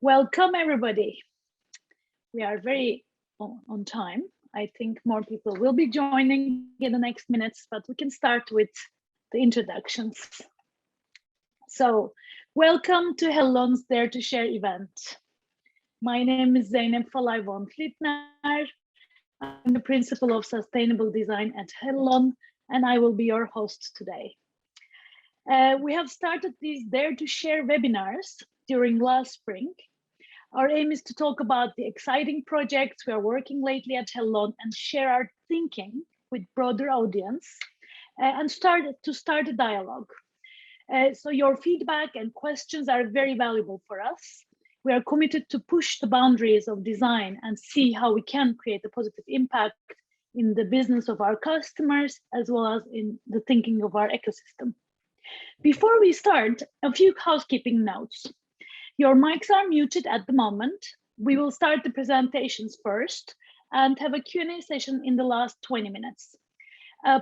Welcome, everybody. We are very on time. I think more people will be joining in the next minutes, but we can start with the introductions. So, welcome to Hellon's Dare to Share event. My name is Zeynep Falay von Flittner. I'm the Principal of Sustainable Design at Hellon, and I will be your host today. We have started these Dare to Share webinars during last spring. Our aim is to talk about the exciting projects we are working lately at Hellon and share our thinking with broader audience and start a dialogue. So your feedback and questions are very valuable for us. We are committed to push the boundaries of design and see how we can create a positive impact in the business of our customers, as well as in the thinking of our ecosystem. Before we start, a few housekeeping notes. Your mics are muted at the moment. We will start the presentations first and have a Q&A session in the last 20 minutes.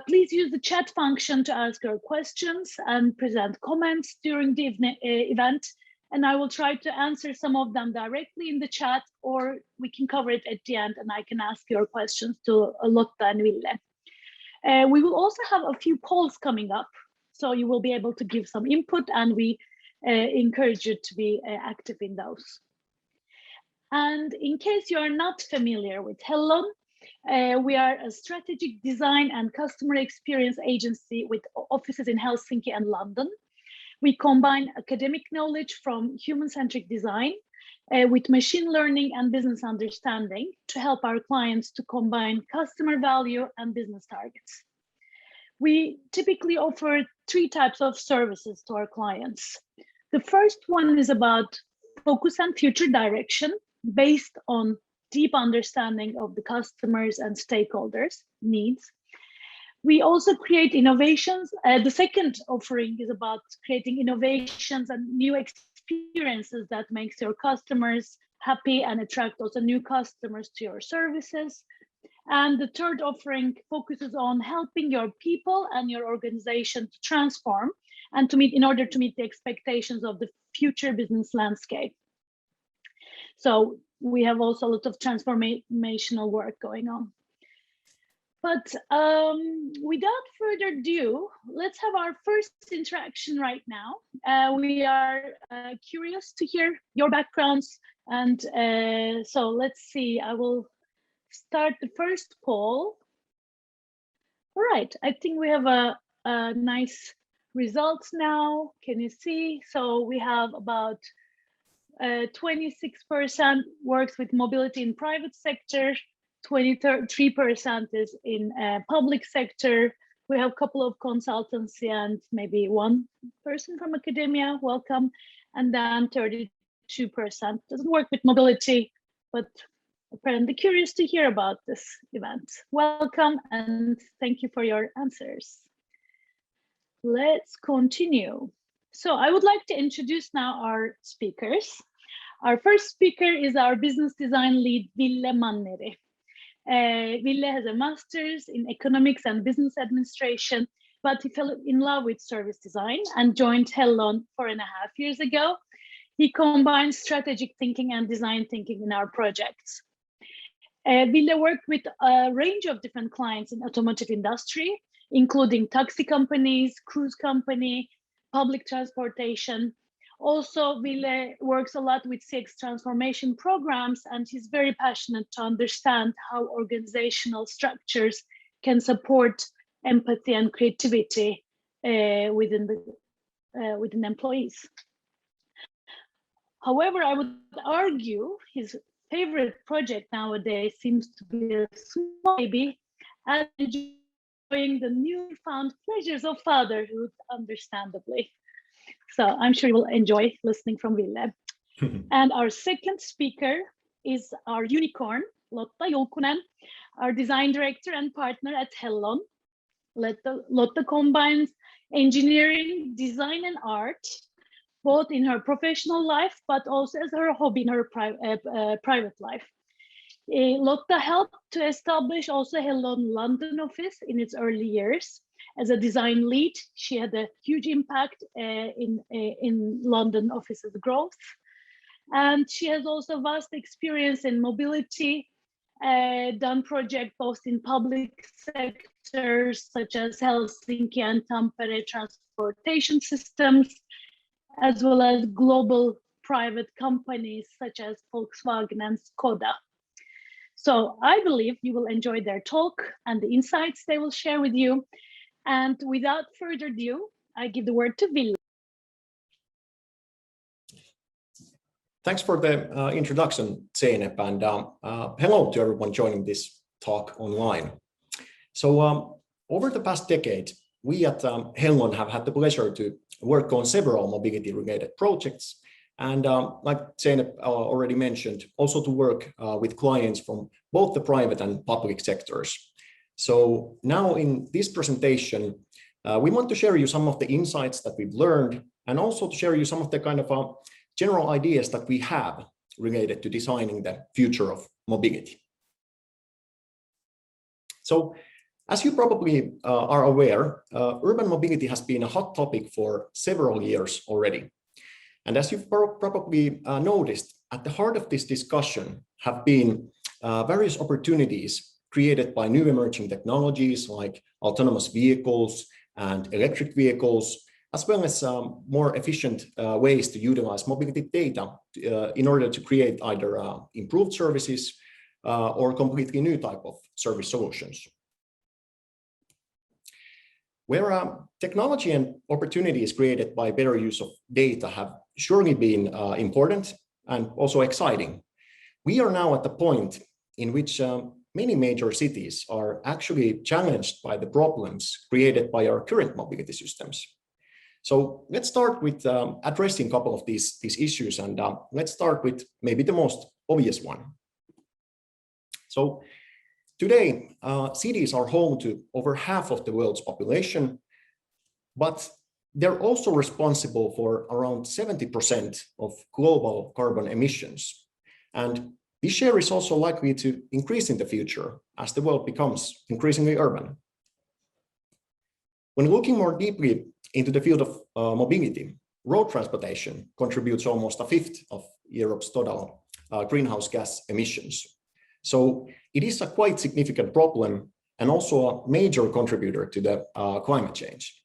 Please use the chat function to ask your questions and present comments during the event, and I will try to answer some of them directly in the chat, or we can cover it at the end and I can ask your questions to Lotta and Ville. We will also have a few polls coming up, so you will be able to give some input, and we encourage you to be active in those. And in case you are not familiar with Hellon, we are a strategic design and customer experience agency with offices in Helsinki and London. We combine academic knowledge from human-centric design with machine learning and business understanding to help our clients to combine customer value and business targets. We typically offer 3 types of services to our clients. The first one is about focus and future direction based on deep understanding of the customers and stakeholders' needs. We also create innovations. The second offering is about creating innovations and new experiences that makes your customers happy and attract also new customers to your services. And the third offering focuses on helping your people and your organization to transform and in order to meet the expectations of the future business landscape. So we have also a lot of transformational work going on. But without further ado, let's have our first interaction right now. We are curious to hear your backgrounds. And so let's see, I will start the first poll. All right, I think we have a nice results now. Can you see? So we have about 26% works with mobility in private sector, 23% is in public sector. We have a couple of consultancy and maybe 1 person from academia, welcome. And then 32% doesn't work with mobility, but apparently curious to hear about this event. Welcome and thank you for your answers. Let's continue. So I would like to introduce now our speakers. Our first speaker is our business design lead, Ville Manneri. Ville has a master's in economics and business administration, but he fell in love with service design and joined Hellon 4.5 years ago. He combines strategic thinking and design thinking in our projects. Ville worked with a range of different clients in automotive industry, including taxi companies, cruise company, public transportation. Also, Ville works a lot with CX transformation programs, and he's very passionate to understand how organizational structures can support empathy and creativity within employees. However, I would argue his favorite project nowadays seems to be a small baby and enjoying the newfound pleasures of fatherhood, understandably. So I'm sure you will enjoy listening from Ville. And our second speaker is our unicorn, Lotta Julkunen, our design director and partner at Hellon. Lotta combines engineering, design, and art, both in her professional life, but also as her hobby in her private life. Lotta helped to establish also Hellon London office in its early years. As a design lead, she had a huge impact in London office's growth. And she has also vast experience in mobility, done projects both in public sectors such as Helsinki and Tampere transportation systems, as well as global private companies such as Volkswagen and Skoda. So I believe you will enjoy their talk and the insights they will share with you. And without further ado, I give the word to Ville. Thanks for the introduction, Zeynep, and hello to everyone joining this talk online. So over the past decade, we at Hellon have had the pleasure to work on several mobility-related projects, and like Zeynep already mentioned, also to work with clients from both the private and public sectors. So now in this presentation, we want to share you some of the insights that we've learned, and also to share you some of the kind of general ideas that we have related to designing the future of mobility. So, as you probably are aware, urban mobility has been a hot topic for several years already. And as you've probably noticed, at the heart of this discussion have been various opportunities created by new emerging technologies like autonomous vehicles and electric vehicles, as well as more efficient ways to utilize mobility data in order to create either improved services or completely new type of service solutions. Where technology and opportunities created by better use of data have surely been important and also exciting, we are now at the point in which many major cities are actually challenged by the problems created by our current mobility systems. So let's start with addressing a couple of these issues, and let's start with maybe the most obvious one. So today, cities are home to over half of the world's population, but they're also responsible for around 70% of global carbon emissions. And this share is also likely to increase in the future as the world becomes increasingly urban. When looking more deeply into the field of mobility, road transportation contributes almost a fifth of Europe's total greenhouse gas emissions. So it is a quite significant problem and also a major contributor to the climate change.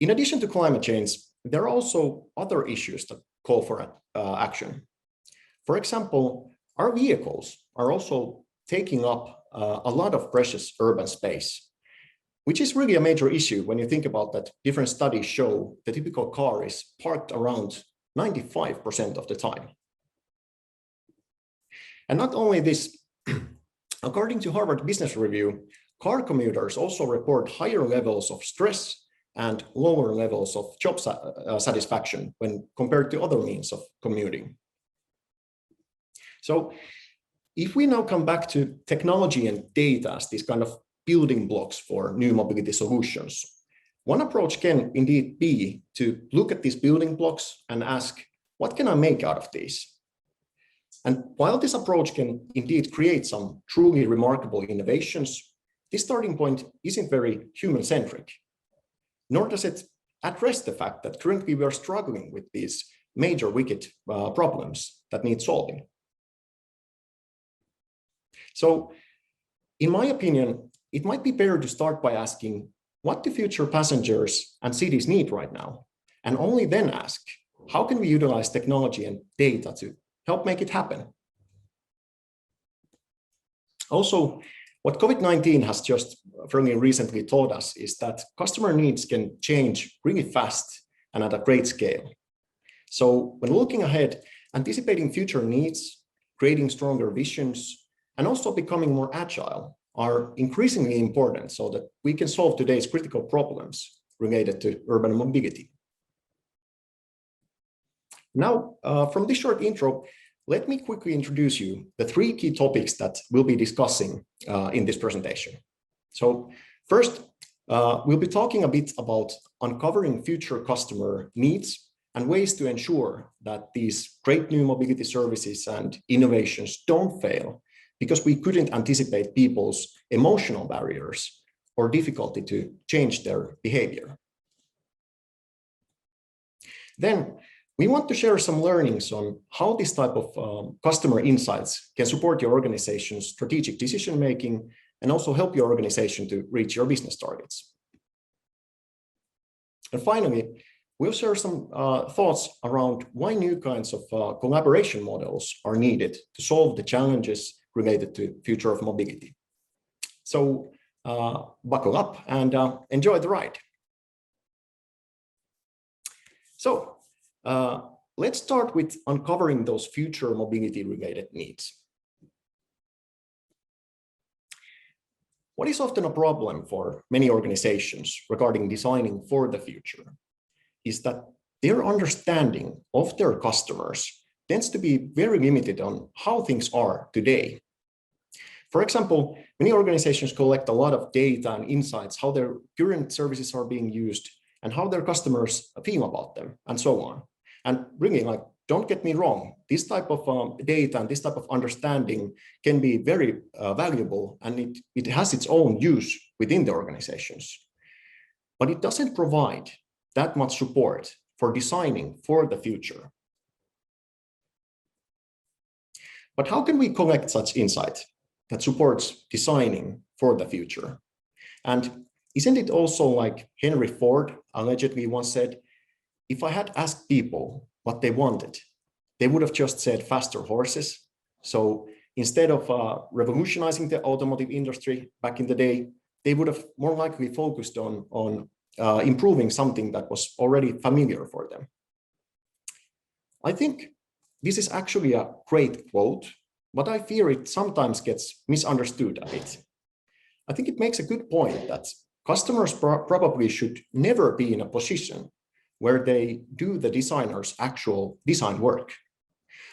In addition to climate change, there are also other issues that call for action. For example, our vehicles are also taking up a lot of precious urban space, which is really a major issue when you think about that. Different studies show the typical car is parked around 95% of the time. And not only this, according to Harvard Business Review, car commuters also report higher levels of stress and lower levels of job satisfaction when compared to other means of commuting. So if we now come back to technology and data as these kind of building blocks for new mobility solutions, one approach can indeed be to look at these building blocks and ask, what can I make out of these? And while this approach can indeed create some truly remarkable innovations, this starting point isn't very human-centric, nor does it address the fact that currently we are struggling with these major wicked problems that need solving. So, in my opinion, it might be better to start by asking what do future passengers and cities need right now, and only then ask, how can we utilize technology and data to help make it happen? Also, what COVID-19 has just fairly recently taught us is that customer needs can change really fast and at a great scale. So when looking ahead, anticipating future needs, creating stronger visions, and also becoming more agile are increasingly important so that we can solve today's critical problems related to urban mobility. Now, from this short intro, let me quickly introduce you the three key topics that we'll be discussing in this presentation. So first, we'll be talking a bit about uncovering future customer needs and ways to ensure that these great new mobility services and innovations don't fail because we couldn't anticipate people's emotional barriers or difficulty to change their behavior. Then we want to share some learnings on how this type of customer insights can support your organization's strategic decision-making and also help your organization to reach your business targets. And finally, we'll share some thoughts around why new kinds of collaboration models are needed to solve the challenges related to future of mobility. So buckle up and enjoy the ride. So let's start with uncovering those future mobility related needs. What is often a problem for many organizations regarding designing for the future is that their understanding of their customers tends to be very limited on how things are today. For example, many organizations collect a lot of data and insights, how their current services are being used and how their customers feel about them and so on. And really, like, don't get me wrong, this type of data and this type of understanding can be very valuable, and it has its own use within the organizations. But it doesn't provide that much support for designing for the future. But how can we collect such insight that supports designing for the future? And isn't it also like Henry Ford allegedly once said, if I had asked people what they wanted, they would have just said faster horses. So instead of revolutionizing the automotive industry back in the day, they would have more likely focused on improving something that was already familiar for them. I think this is actually a great quote, but I fear it sometimes gets misunderstood a bit. I think it makes a good point that customers probably should never be in a position where they do the designer's actual design work.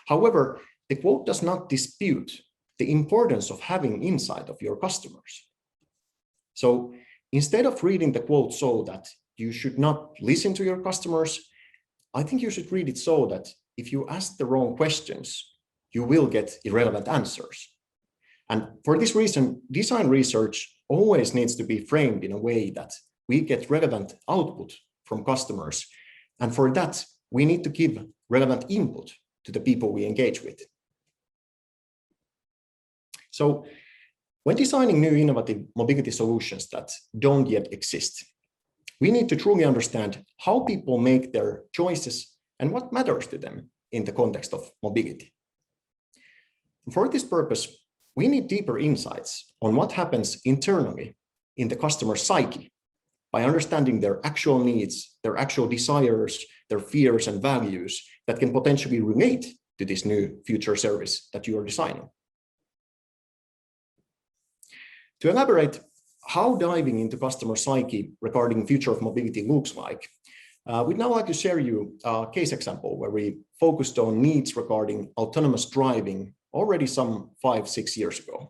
However, the quote does not dispute the importance of having insight of your customers. So instead of reading the quote so that you should not listen to your customers, I think you should read it so that if you ask the wrong questions, you will get irrelevant answers. And for this reason, design research always needs to be framed in a way that we get relevant output from customers. And for that, we need to give relevant input to the people we engage with. So when designing new innovative mobility solutions that don't yet exist, we need to truly understand how people make their choices and what matters to them in the context of mobility. For this purpose, we need deeper insights on what happens internally in the customer psyche by understanding their actual needs, their actual desires, their fears and values that can potentially relate to this new future service that you are designing. To elaborate how diving into customer psyche regarding future of mobility looks like, we'd now like to share you a case example where we focused on needs regarding autonomous driving already some 5-6 years ago.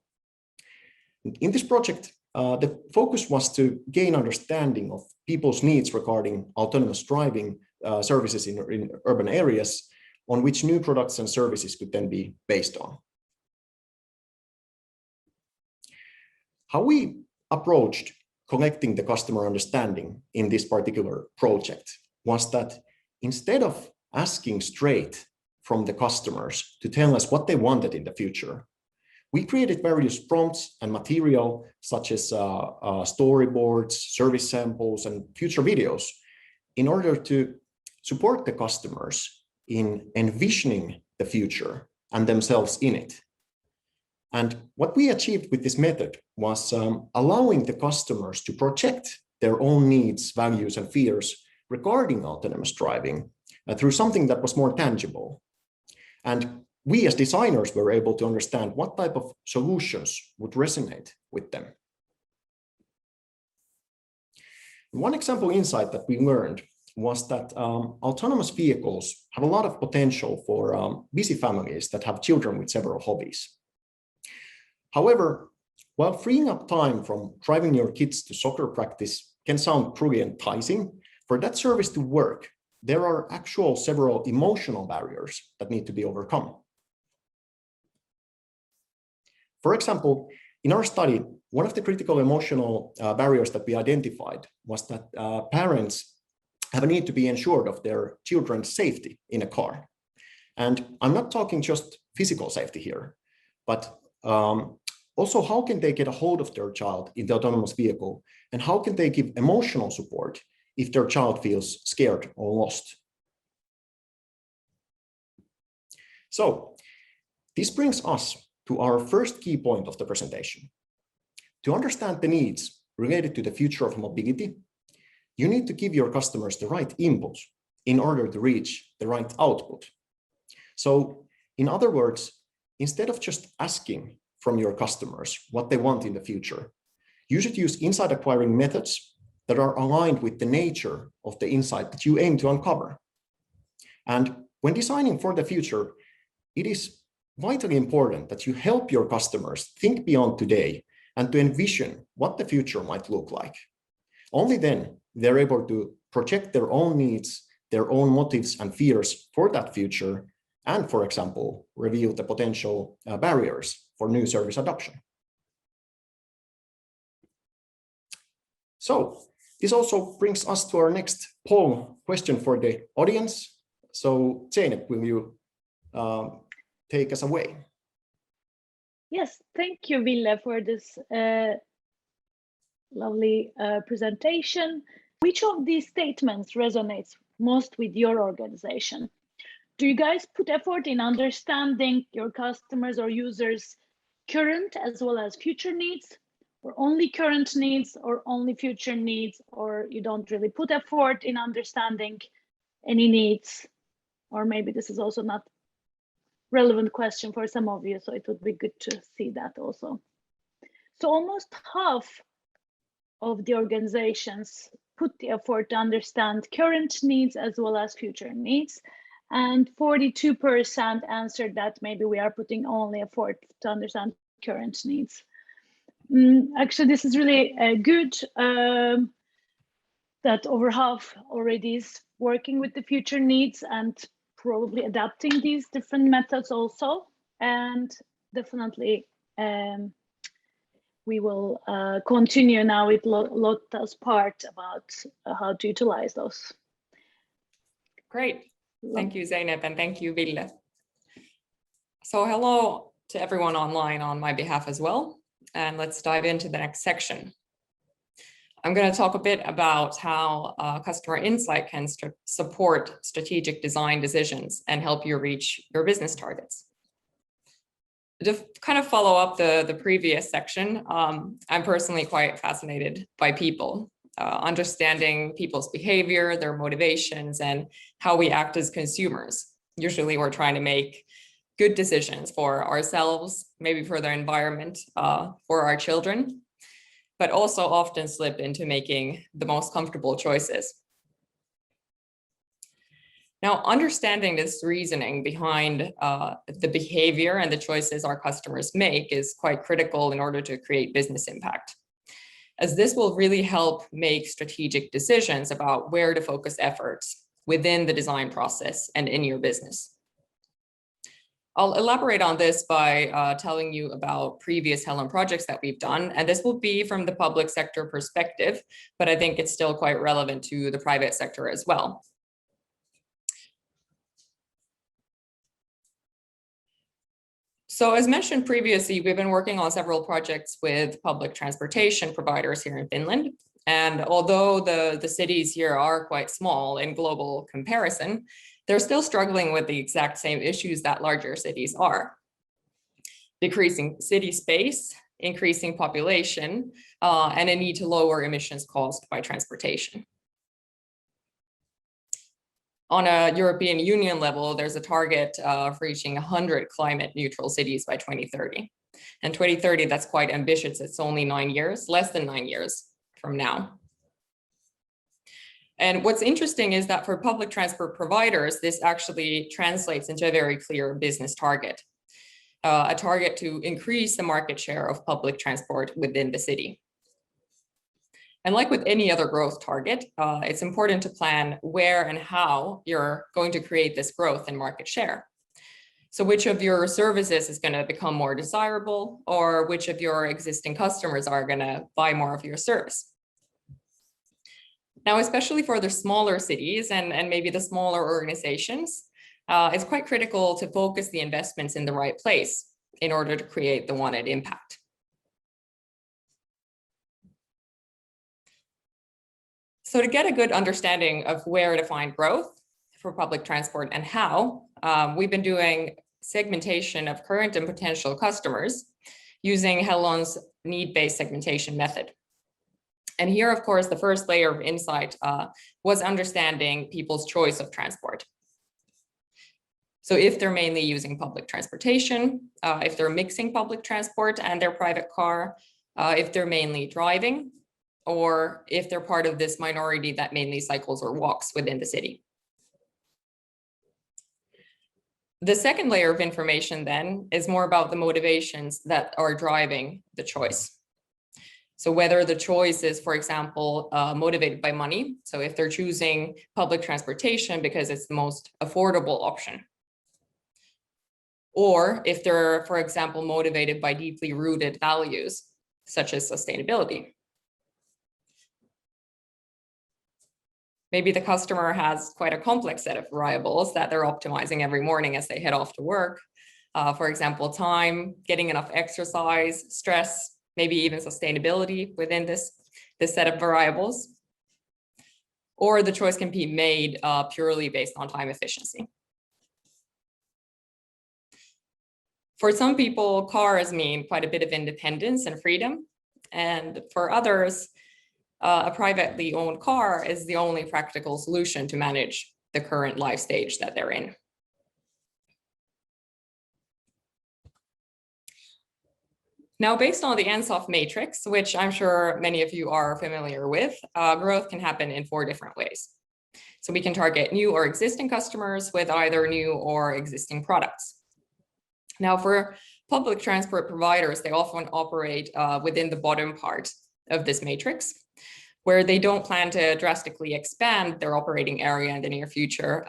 In this project, the focus was to gain understanding of people's needs regarding autonomous driving services in urban areas on which new products and services could then be based on. How we approached collecting the customer understanding in this particular project was that instead of asking straight from the customers to tell us what they wanted in the future, we created various prompts and material such as storyboards, service samples, and future videos in order to support the customers in envisioning the future and themselves in it. And what we achieved with this method was allowing the customers to project their own needs, values, and fears regarding autonomous driving through something that was more tangible. And we as designers were able to understand what type of solutions would resonate with them. One example insight that we learned was that autonomous vehicles have a lot of potential for busy families that have children with several hobbies. However, while freeing up time from driving your kids to soccer practice can sound truly enticing, for that service to work, there are actual several emotional barriers that need to be overcome. For example, in our study, one of the critical emotional barriers that we identified was that parents have a need to be ensured of their children's safety in a car. And I'm not talking just physical safety here, but also how can they get a hold of their child in the autonomous vehicle, and how can they give emotional support if their child feels scared or lost. So this brings us to our first key point of the presentation. To understand the needs related to the future of mobility, you need to give your customers the right inputs in order to reach the right output. So in other words, instead of just asking from your customers what they want in the future, you should use insight acquiring methods that are aligned with the nature of the insight that you aim to uncover. And when designing for the future, it is vitally important that you help your customers think beyond today and to envision what the future might look like. Only then they're able to project their own needs, their own motives and fears for that future, and, for example, reveal the potential barriers for new service adoption. So this also brings us to our next poll question for the audience. So Zeynep, will you take us away? Yes, thank you, Ville, for this lovely presentation. Which of these statements resonates most with your organization? Do you guys put effort in understanding your customers or users' current as well as future needs, or only current needs, or only future needs, or you don't really put effort in understanding any needs? Or maybe this is also not relevant question for some of you, so it would be good to see that also. So almost half of the organizations put the effort to understand current needs as well as future needs, and 42% answered that maybe we are putting only effort to understand current needs. Actually, this is really good that over half already is working with the future needs and probably adapting these different methods also. And definitely we will continue now with Lotta's part about how to utilize those. Great. Thank you, Zeynep, and thank you, Ville. So hello to everyone online on my behalf as well. And let's dive into the next section. I'm going to talk a bit about how customer insight can support strategic design decisions and help you reach your business targets. To kind of follow up the previous section, I'm personally quite fascinated by people, understanding people's behavior, their motivations, and how we act as consumers. Usually we're trying to make good decisions for ourselves, maybe for their environment, for our children, but also often slip into making the most comfortable choices. Now, understanding this reasoning behind the behavior and the choices our customers make is quite critical in order to create business impact, as this will really help make strategic decisions about where to focus efforts within the design process and in your business. I'll elaborate on this by telling you about previous Hellon projects that we've done, and this will be from the public sector perspective, but I think it's still quite relevant to the private sector as well. So as mentioned previously, we've been working on several projects with public transportation providers here in Finland. And although the cities here are quite small in global comparison, they're still struggling with the exact same issues that larger cities are. Decreasing city space, increasing population, and a need to lower emissions caused by transportation. On a European Union level, there's a target of reaching 100 climate neutral cities by 2030. And 2030, that's quite ambitious. It's only 9 years, less than 9 years from now. And what's interesting is that for public transport providers, this actually translates into a very clear business target, a target to increase the market share of public transport within the city. And like with any other growth target, it's important to plan where and how you're going to create this growth in market share. So which of your services is going to become more desirable, or which of your existing customers are going to buy more of your service? Now, especially for the smaller cities and maybe the smaller organizations, it's quite critical to focus the investments in the right place in order to create the wanted impact. So to get a good understanding of where to find growth for public transport and how, we've been doing segmentation of current and potential customers using Hellon's need-based segmentation method. And here, of course, the first layer of insight was understanding people's choice of transport. So if they're mainly using public transportation, if they're mixing public transport and their private car, if they're mainly driving, or if they're part of this minority that mainly cycles or walks within the city. The second layer of information then is more about the motivations that are driving the choice. So whether the choice is, for example, motivated by money, so if they're choosing public transportation because it's the most affordable option, or if they're, for example, motivated by deeply rooted values, such as sustainability. Maybe the customer has quite a complex set of variables that they're optimizing every morning as they head off to work. For example, time, getting enough exercise, stress, maybe even sustainability within this set of variables. Or the choice can be made purely based on time efficiency. For some people, cars mean quite a bit of independence and freedom. And for others, a privately owned car is the only practical solution to manage the current life stage that they're in. Now, based on the NSOF matrix, which I'm sure many of you are familiar with, growth can happen in 4 different ways. So we can target new or existing customers with either new or existing products. Now, for public transport providers, they often operate within the bottom part of this matrix, where they don't plan to drastically expand their operating area in the near future,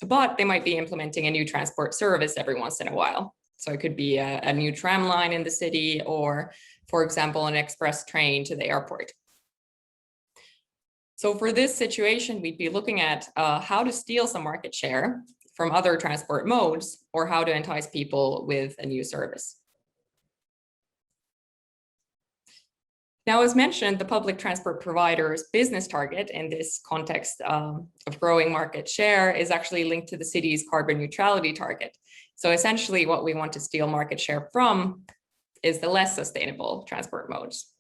but they might be implementing a new transport service every once in a while. So it could be a new tram line in the city, or, for example, an express train to the airport. So for this situation, we'd be looking at how to steal some market share from other transport modes, or how to entice people with a new service. Now, as mentioned, the public transport provider's business target in this context of growing market share is actually linked to the city's carbon neutrality target. So essentially what we want to steal market share from is the less sustainable transport modes.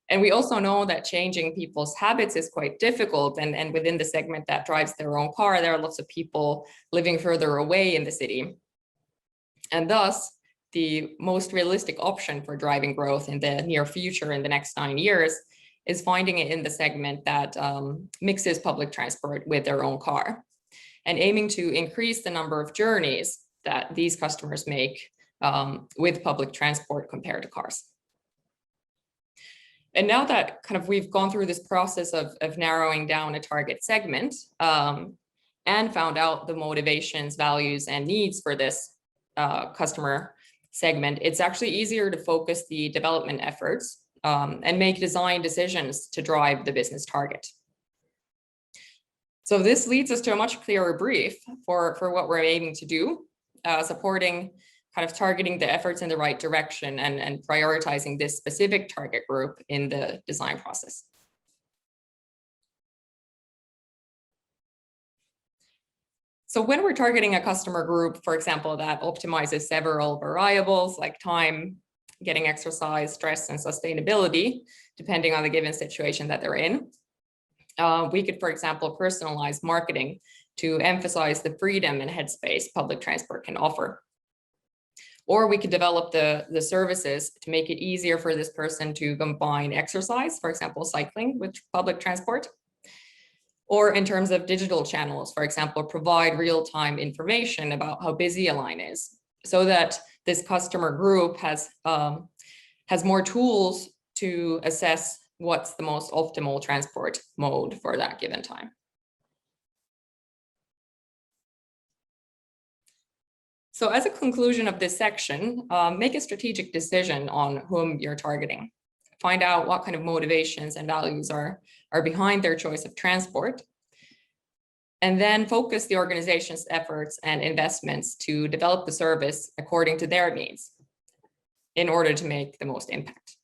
And we also know that changing people's habits is quite difficult. And within the segment that drives their own car, there are lots of people living further away in the city. And thus, the most realistic option for driving growth in the near future in the next 9 years is finding it in the segment that mixes public transport with their own car, and aiming to increase the number of journeys that these customers make with public transport compared to cars. And now that we've gone through this process of narrowing down a target segment and found out the motivations, values, and needs for this customer segment, it's actually easier to focus the development efforts and make design decisions to drive the business target. So this leads us to a much clearer brief for what we're aiming to do, supporting targeting the efforts in the right direction and prioritizing this specific target group in the design process. So when we're targeting a customer group, for example, that optimizes several variables like time, getting exercise, stress, and sustainability, depending on the given situation that they're in, we could, for example, personalize marketing to emphasize the freedom and headspace public transport can offer. Or we could develop the services to make it easier for this person to combine exercise, for example, cycling with public transport. Or in terms of digital channels, for example, provide real-time information about how busy a line is, so that this customer group has more tools to assess what's the most optimal transport mode for that given time. So as a conclusion of this section, make a strategic decision on whom you're targeting. find out what kind of motivations and values are behind their choice of transport, and then focus the organization's efforts and investments to develop the service according to their needs in order to make the most impact.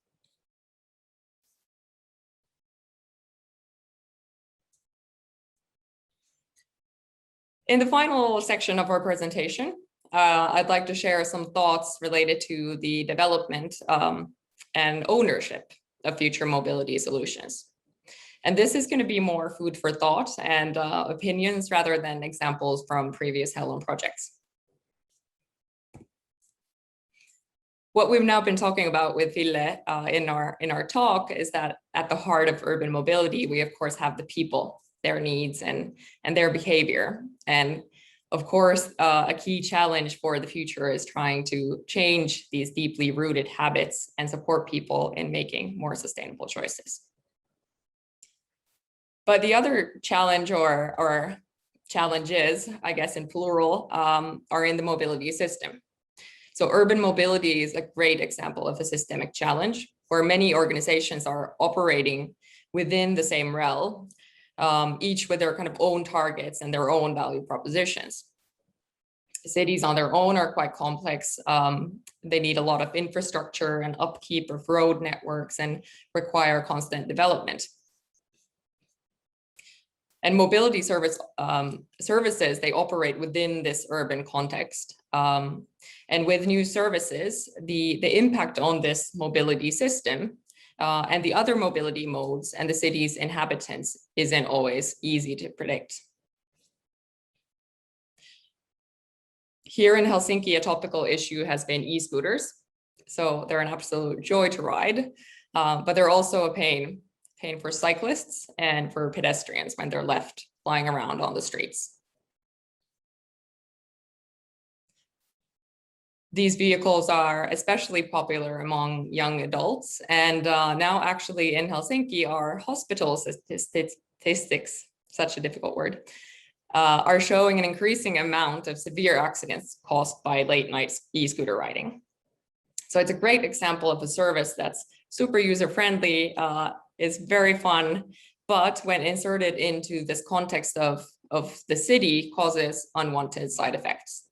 In the final section of our presentation, I'd like to share some thoughts related to the development and ownership of future mobility solutions. And this is going to be more food for thought and opinions rather than examples from previous Hellon projects. What we've now been talking about with Ville in our talk is that at the heart of urban mobility, we of course have the people, their needs and their behavior. And of course, a key challenge for the future is trying to change these deeply rooted habits and support people in making more sustainable choices. But the other challenge or challenges, I guess in plural, are in the mobility system. So urban mobility is a great example of a systemic challenge where many organizations are operating within the same realm, each with their kind of own targets and their own value propositions. Cities on their own are quite complex. They need a lot of infrastructure and upkeep of road networks and require constant development. And mobility services, they operate within this urban context. And with new services, the impact on this mobility system and the other mobility modes and the city's inhabitants isn't always easy to predict. Here in Helsinki, a topical issue has been e-scooters. So they're an absolute joy to ride, but they're also a pain for cyclists and for pedestrians when they're left flying around on the streets. These vehicles are especially popular among young adults, and now actually in Helsinki, our hospital statistics, such a difficult word, are showing an increasing amount of severe accidents caused by late night e-scooter riding. So it's a great example of a service that's super user-friendly, is very fun, but when inserted into this context of the city, causes unwanted side effects.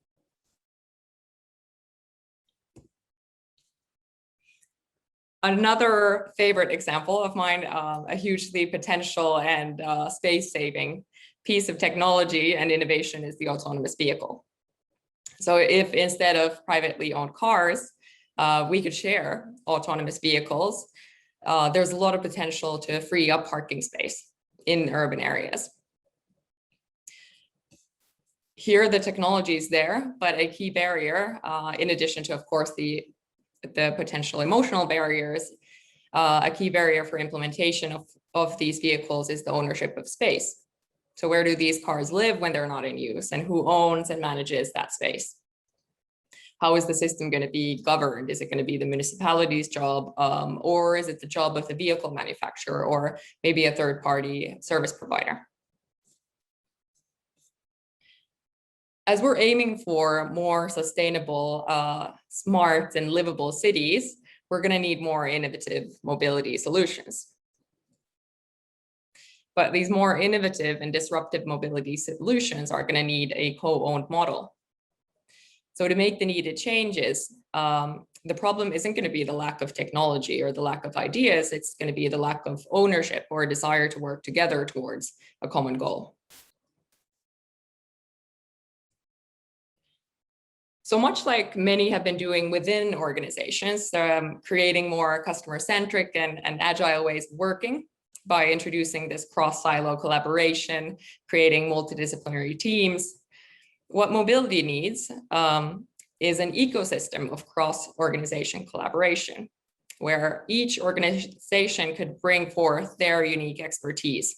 Another favorite example of mine, a hugely potential and space-saving piece of technology and innovation is the autonomous vehicle. So if instead of privately owned cars, we could share autonomous vehicles, there's a lot of potential to free up parking space in urban areas. Here, the technology is there, but a key barrier, in addition to, of course, the potential emotional barriers, a key barrier for implementation of these vehicles is the ownership of space. So where do these cars live when they're not in use, and who owns and manages that space? How is the system going to be governed? Is it going to be the municipality's job, or is it the job of the vehicle manufacturer, or maybe a third-party service provider? As we're aiming for more sustainable, smart, and livable cities, we're going to need more innovative mobility solutions. But these more innovative and disruptive mobility solutions are going to need a co-owned model. So to make the needed changes, the problem isn't going to be the lack of technology or the lack of ideas, it's going to be the lack of ownership or a desire to work together towards a common goal. So much like many have been doing within organizations, creating more customer-centric and agile ways of working by introducing this cross-silo collaboration, creating multidisciplinary teams. What mobility needs is an ecosystem of cross-organization collaboration, where each organization could bring forth their unique expertise.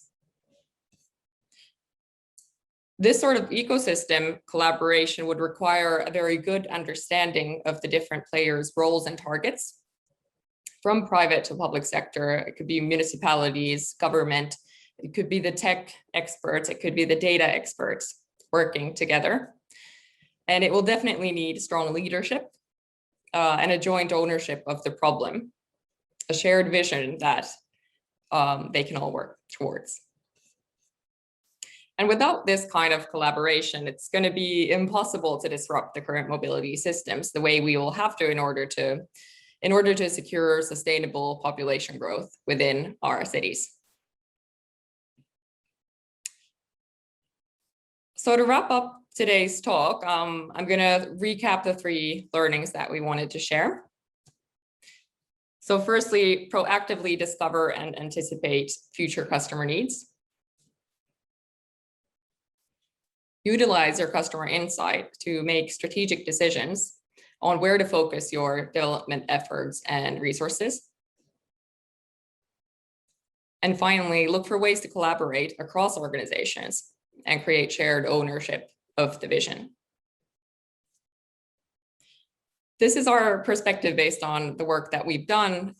This sort of ecosystem collaboration would require a very good understanding of the different players' roles and targets, from private to public sector. It could be municipalities, government, it could be the tech experts, it could be the data experts working together. And it will definitely need strong leadership and a joint ownership of the problem. a shared vision that they can all work towards. And without this kind of collaboration, it's going to be impossible to disrupt the current mobility systems the way we will have to in order to secure sustainable population growth within our cities. So to wrap up today's talk, I'm going to recap the 3 learnings that we wanted to share. So firstly, proactively discover and anticipate future customer needs. Utilize your customer insight to make strategic decisions on where to focus your development efforts and resources. And finally, look for ways to collaborate across organizations and create shared ownership of the vision. This is our perspective based on the work that we've done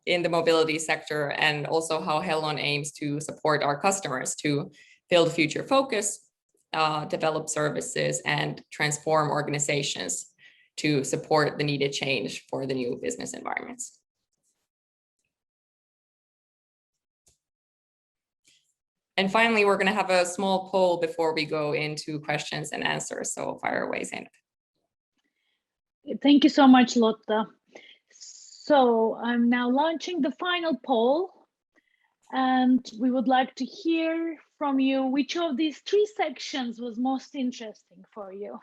in the mobility sector, and also how Hellon aims to support our customers to build future focus, develop services, and transform organizations to support the needed change for the new business environments. And finally, we're going to have a small poll before we go into questions and answers. So fire away, Zainab. Thank you so much, Lotta. So I'm now launching the final poll, and we would like to hear from you which of these 3 sections was most interesting for you.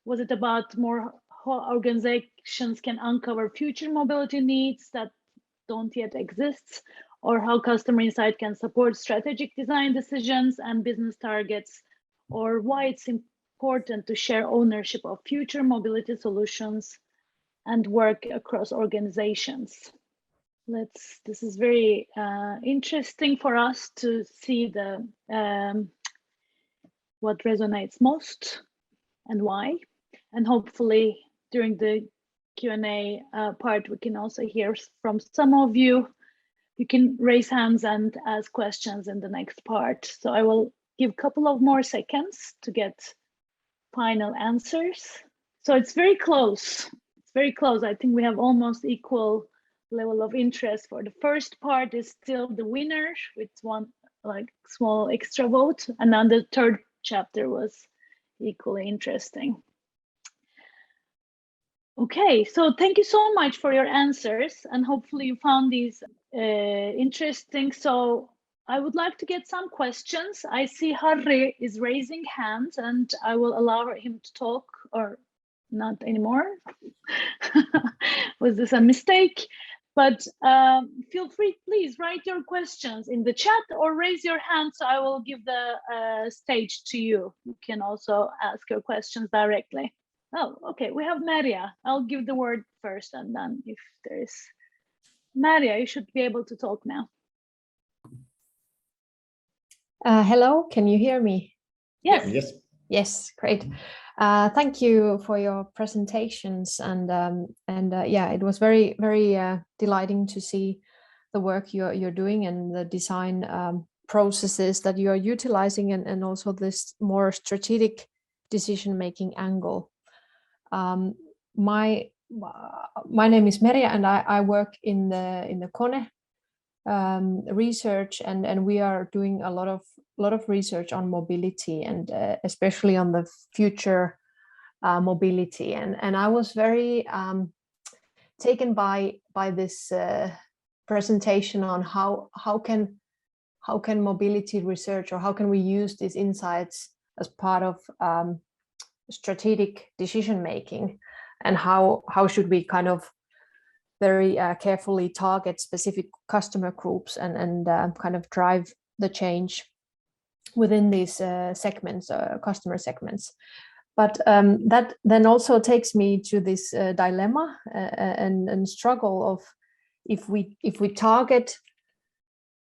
Was it about more how organizations can uncover future mobility needs that don't yet exist, or how customer insight can support strategic design decisions and business targets, or why it's important to share ownership of future mobility solutions and work across organizations? This is very interesting for us to see the what resonates most and why. And hopefully during the Q&A part, we can also hear from some of you. You can raise hands and ask questions in the next part. So I will give a couple of more seconds to get final answers. So it's very close. It's very close. I think we have almost equal level of interest. For the first part is still the winner with one small extra vote, and then the third chapter was equally interesting. Okay, so thank you so much for your answers, and hopefully you found these interesting. So I would like to get some questions. I see Harry is raising hands, and I will allow him to talk, or not anymore. Was this a mistake? But feel free, please write your questions in the chat or raise your hand, so I will give the stage to you. You can also ask your questions directly. Oh, okay, we have Maria. I'll give the word first, and then if there is... Maria, you should be able to talk now. Hello, can you hear me? Yes. Yes. Yes, great. Thank you for your presentations, and yeah, it was very delighting to see the work you're doing and the design processes that you are utilizing, and also this more strategic decision-making angle. My name is Merja, and I work in the KONE research, and we are doing a lot of research on mobility, and especially on the future mobility. And I was very taken by this presentation on how can mobility research, or how can we use these insights as part of strategic decision making, and how should we kind of very carefully target specific customer groups and kind of drive the change within these segments, customer segments. But that then also takes me to this dilemma and struggle of, if we target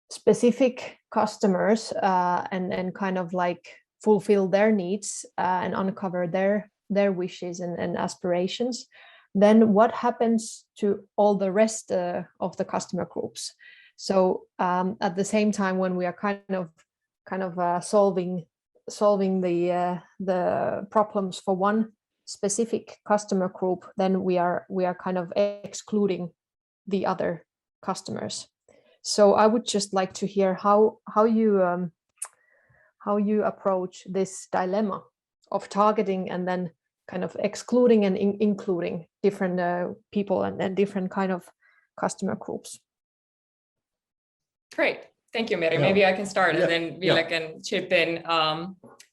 specific customers and kind of like fulfill their needs and uncover their wishes and aspirations, then what happens to all the rest of the customer groups? So at the same time, when we are kind of solving the problems for one specific customer group, then we are kind of excluding the other customers. So I would just like to hear how you approach this dilemma of targeting and then kind of excluding and including different people and different kind of customer groups. Great. Thank you, Meri. Yeah. Maybe I can start and then Ville Yeah. can chip in.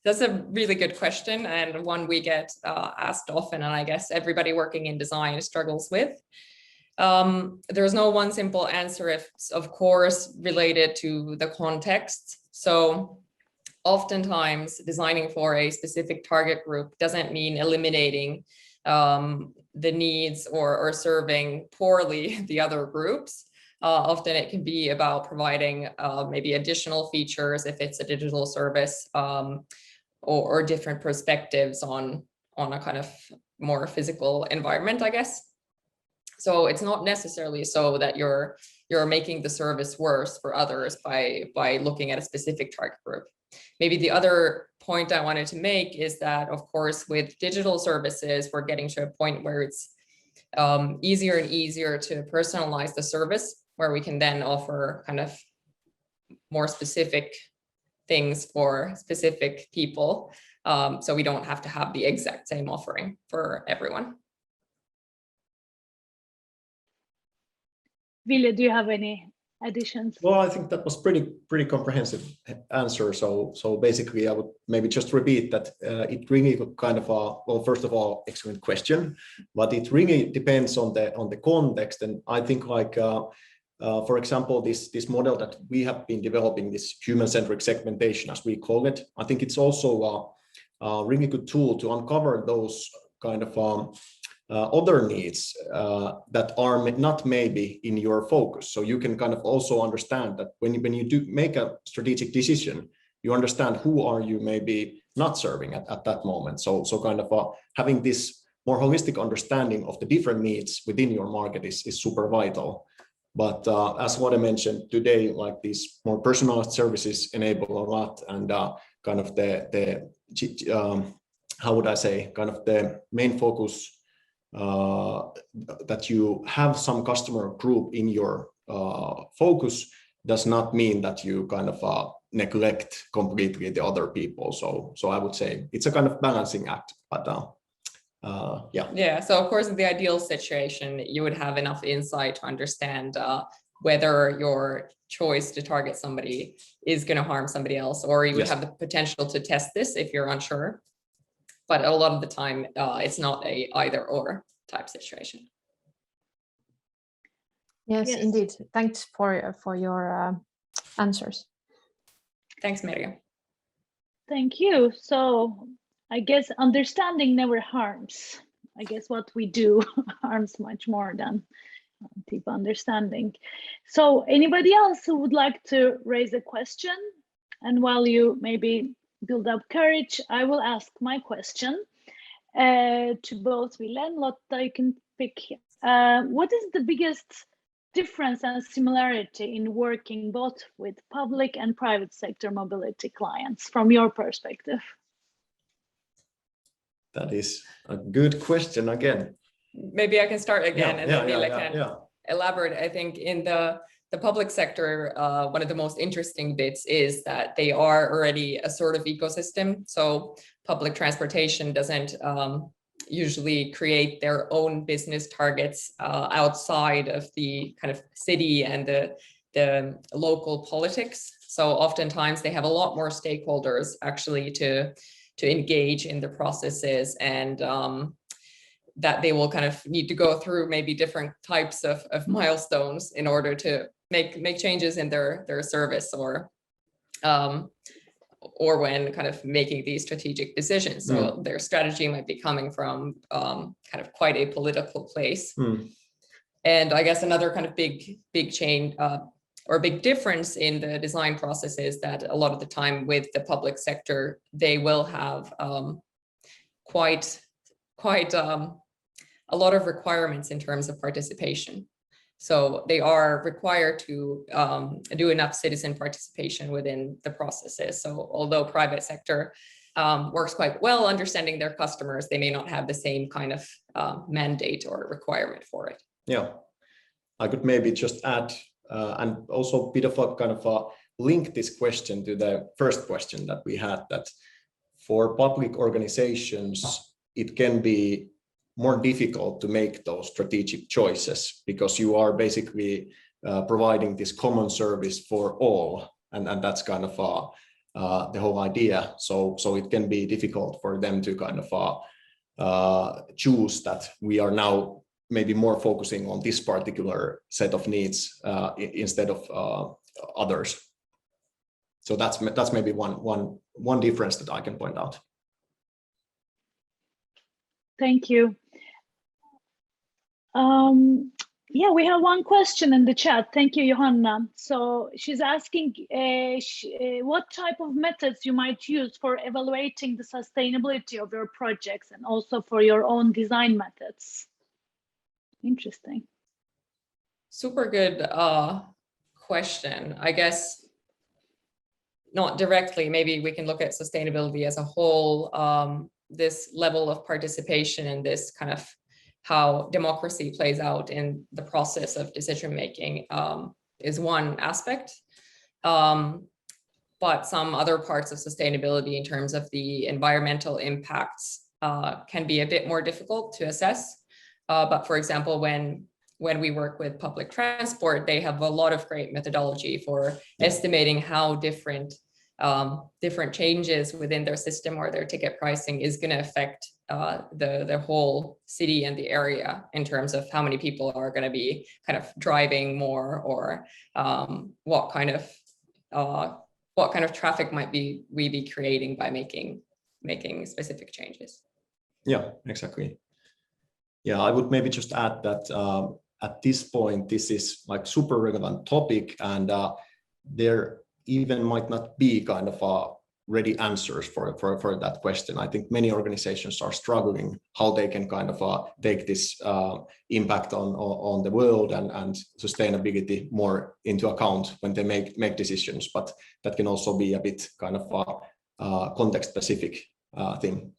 That's a really good question and one we get asked often, and I guess everybody working in design struggles with. There's no one simple answer. It's of course related to the context. So oftentimes designing for a specific target group doesn't mean eliminating the needs or serving poorly the other groups. Often it can be about providing maybe additional features if it's a digital service, or different perspectives on a kind of more physical environment, I guess. So it's not necessarily so that you're making the service worse for others by looking at a specific target group. Maybe the other point I wanted to make is that, of course, with digital services, we're getting to a point where it's easier and easier to personalize the service, where we can then offer kind of more specific things for specific people. So we don't have to have the exact same offering for everyone. Ville, do you have any additions? Well, I think that was pretty comprehensive answer. So basically, I would maybe just repeat that it really kind of well, first of all, excellent question, but it really depends on the context. And I think like for example, this model that we have been developing, this human-centric segmentation, as we call it, I think it's also a really good tool to uncover those kind of other needs that are not maybe in your focus. So you can kind of also understand that when you do make a strategic decision, you understand who are you maybe not serving at that moment. So kind of having this more holistic understanding of the different needs within your market is super vital. But as Lotta mentioned today, like these more personalized services enable a lot, and kind of the how would I say, kind of the main focus that you have some customer group in your focus does not mean that you kind of neglect completely the other people. So I would say it's a kind of balancing act, but yeah. So of course, in the ideal situation, you would have enough insight to understand whether your choice to target somebody is going to harm somebody else, or you would have the potential to test this if you're unsure. But a lot of the time, it's not a either or type situation. Yes, indeed. Thanks for your answers. Thanks, Meri. Thank you. So I guess understanding never harms. I guess what we do harms much more than deep understanding. So anybody else who would like to raise a question? And while you maybe build up courage, I will ask my question to both Ville and Lotta. You can pick. What is the biggest difference and similarity in working both with public and private sector mobility clients from your perspective? That is a good question again. Maybe I can start again, and then Ville can elaborate. I think in the public sector, one of the most interesting bits is that they are already a sort of ecosystem. So public transportation doesn't usually create their own business targets outside of the kind of city and the local politics. So oftentimes they have a lot more stakeholders actually to engage in the processes, and that they will kind of need to go through maybe different types of milestones in order to make changes in their service, or when kind of making these strategic decisions. So their strategy might be coming from kind of quite a political place. And I guess another kind of big change or big difference in the design process is that a lot of the time with the public sector, they will have quite a lot of requirements in terms of participation. So they are required to do enough citizen participation within the processes. So although private sector works quite well understanding their customers, they may not have the same kind of mandate or requirement for it. Yeah. I could maybe just add, and also a bit of a kind of a link this question to the first question that we had, that for public organizations, it can be more difficult to make those strategic choices because you are basically providing this common service for all, and that's kind of the whole idea. So it can be difficult for them to kind of choose that we are now maybe more focusing on this particular set of needs instead of others. So that's maybe one difference that I can point out. Thank you. Yeah, we have one question in the chat. Thank you, Johanna. So she's asking what type of methods you might use for evaluating the sustainability of your projects and also for your own design methods. Interesting. Super good question. I guess not directly, maybe we can look at sustainability as a whole. This level of participation and this kind of how democracy plays out in the process of decision making is one aspect. But some other parts of sustainability in terms of the environmental impacts can be a bit more difficult to assess. But for example, when we work with public transport, they have a lot of great methodology for estimating how different changes within their system or their ticket pricing is going to affect the whole city and the area in terms of how many people are going to be kind of driving more, or what kind of traffic might we be creating by making specific changes. Yeah, exactly. Yeah, I would maybe just add that at this point, this is like super relevant topic, and there even might not be kind of ready answers for that question. I think many organizations are struggling how they can kind of take this impact on the world and sustainability more into account when they make decisions, but that can also be a bit kind of context specific thing.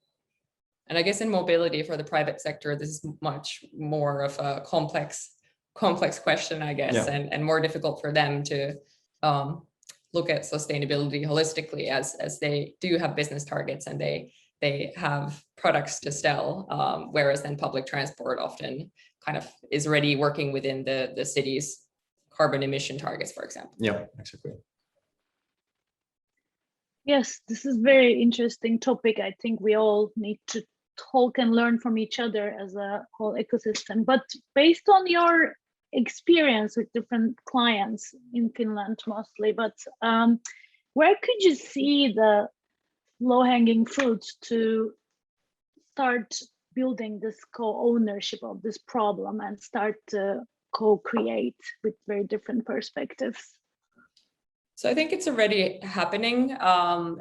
And I guess in mobility for the private sector, this is much more of a complex question, I guess, and more difficult for them to look at sustainability holistically, as they do have business targets and they have products to sell, whereas then public transport often kind of is already working within the city's carbon emission targets, for example. Yeah, exactly. Yes, this is very interesting topic. I think we all need to talk and learn from each other as a whole ecosystem. But based on your experience with different clients in Finland mostly, but where could you see the low-hanging fruits to start building this co-ownership of this problem and start to co-create with very different perspectives? So I think it's already happening.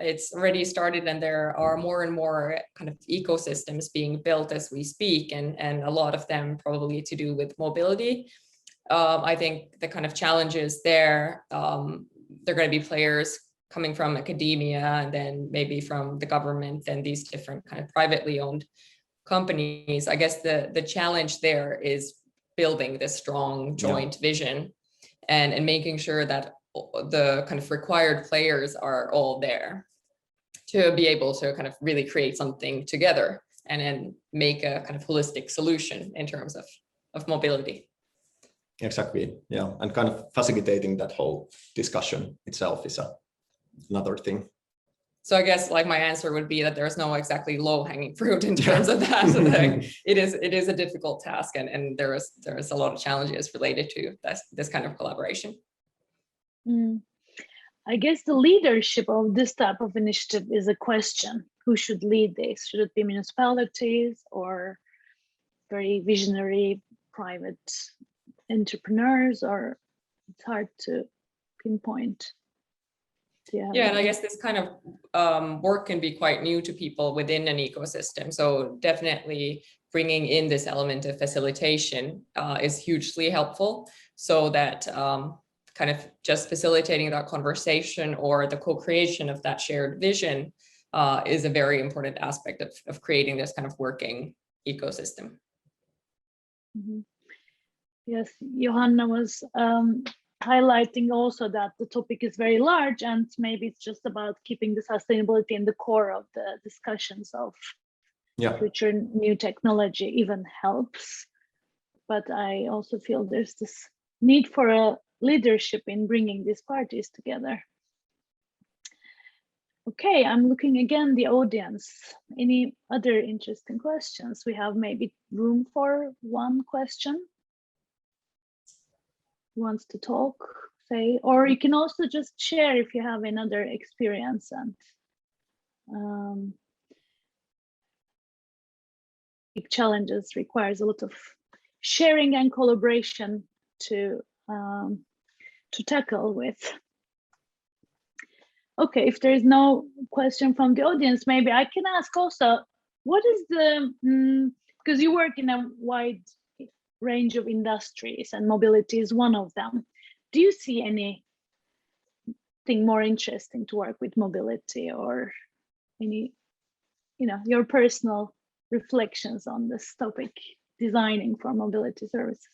It's already started, and there are more and more kind of ecosystems being built as we speak, and a lot of them probably to do with mobility. I think the kind of challenges there, they're going to be players coming from academia and then maybe from the government and these different kind of privately owned companies. I guess the challenge there is building this strong joint vision and making sure that the kind of required players are all there to be able to kind of really create something together and then make a kind of holistic solution in terms of mobility. Exactly, yeah, and kind of facilitating that whole discussion itself is another thing. So I guess like my answer would be that there's no exactly low-hanging fruit in terms of that. So it is a difficult task, and there is a lot of challenges related to this kind of collaboration. I guess the leadership of this type of initiative is a question. Who should lead this? Should it be municipalities or very visionary private entrepreneurs, or it's hard to pinpoint? Yeah, and I guess this kind of work can be quite new to people within an ecosystem. So definitely bringing in this element of facilitation is hugely helpful, so that kind of just facilitating that conversation or the co-creation of that shared vision is a very important aspect of creating this kind of working ecosystem. Yes, Johanna was highlighting also that the topic is very large, and maybe it's just about keeping the sustainability in the core of the discussions of future new technology even helps. But I also feel there's this need for a leadership in bringing these parties together. Okay, I'm looking again the audience. Any other interesting questions? We have maybe room for one question. Who wants to talk, say, or you can also just share if you have another experience. And big challenges requires a lot of sharing and collaboration to tackle with. Okay, if there is no question from the audience, maybe I can ask also, what is the, because you work in a wide range of industries and mobility is one of them. Do you see anything more interesting to work with mobility, or any, your personal reflections on this topic, designing for mobility services?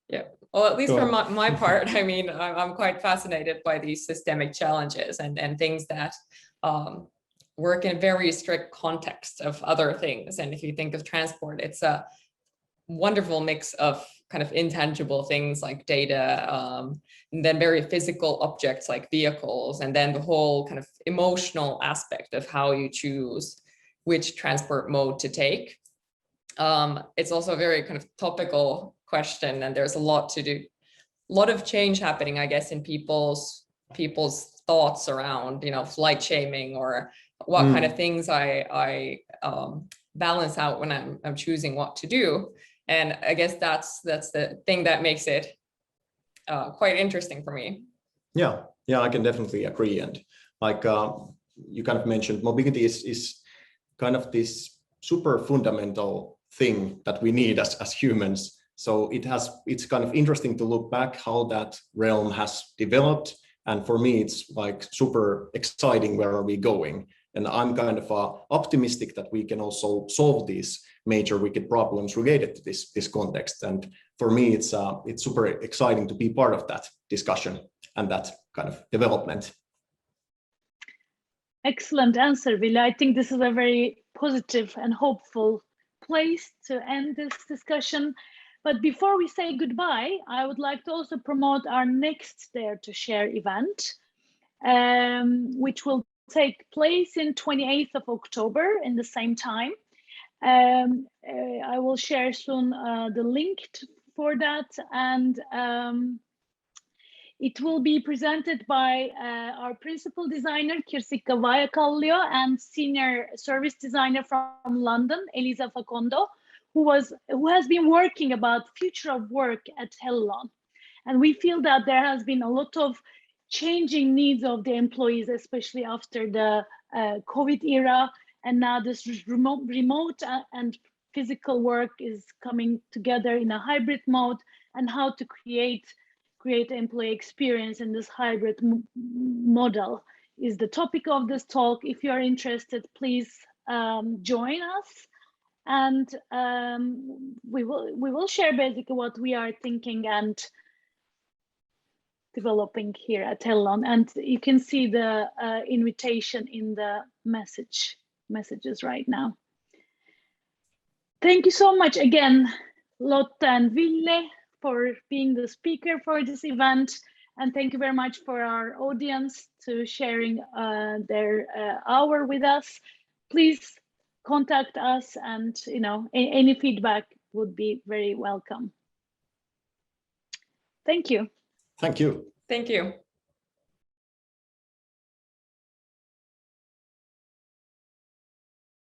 Yeah, well, at least for my part, I mean, I'm quite fascinated by these systemic challenges and things that work in very strict context of other things. And if you think of transport, it's a wonderful mix of kind of intangible things like data, and then very physical objects like vehicles, and then the whole kind of emotional aspect of how you choose which transport mode to take. It's also a very kind of topical question, and there's a lot to do, a lot of change happening, I guess, in people's thoughts around, flight shaming, or what kind of things I balance out when I'm choosing what to do. And I guess that's the thing that makes it quite interesting for me. Yeah, I can definitely agree. And like you kind of mentioned, mobility is kind of this super fundamental thing that we need as humans. So it's kind of interesting to look back how that realm has developed. And for me, it's like super exciting, where are we going? And I'm kind of optimistic that we can also solve these major wicked problems related to this context. And for me, it's super exciting to be part of that discussion and that kind of development. Excellent answer, Ville. I think this is a very positive and hopeful place to end this discussion. But before we say goodbye, I would like to also promote our next Dare to Share event, which will take place in 28th of October in the same time. I will share soon the link for that, and it will be presented by our principal designer, Kirsikka Vayakallio, and senior service designer from London, Elisa Facondo, who has been working about future of work at Hellon. And we feel that there has been a lot of changing needs of the employees, especially after the COVID era. And now this remote and physical work is coming together in a hybrid mode, and how to create employee experience in this hybrid model is the topic of this talk. If you are interested, please join us. And we will share basically what we are thinking and developing here at Hellon. And you can see the invitation in the messages right now. Thank you so much again, Lotta and Ville, for being the speaker for this event. And thank you very much for our audience to sharing their hour with us. Please contact us, and any feedback would be very welcome. Thank you. Thank you. Thank you.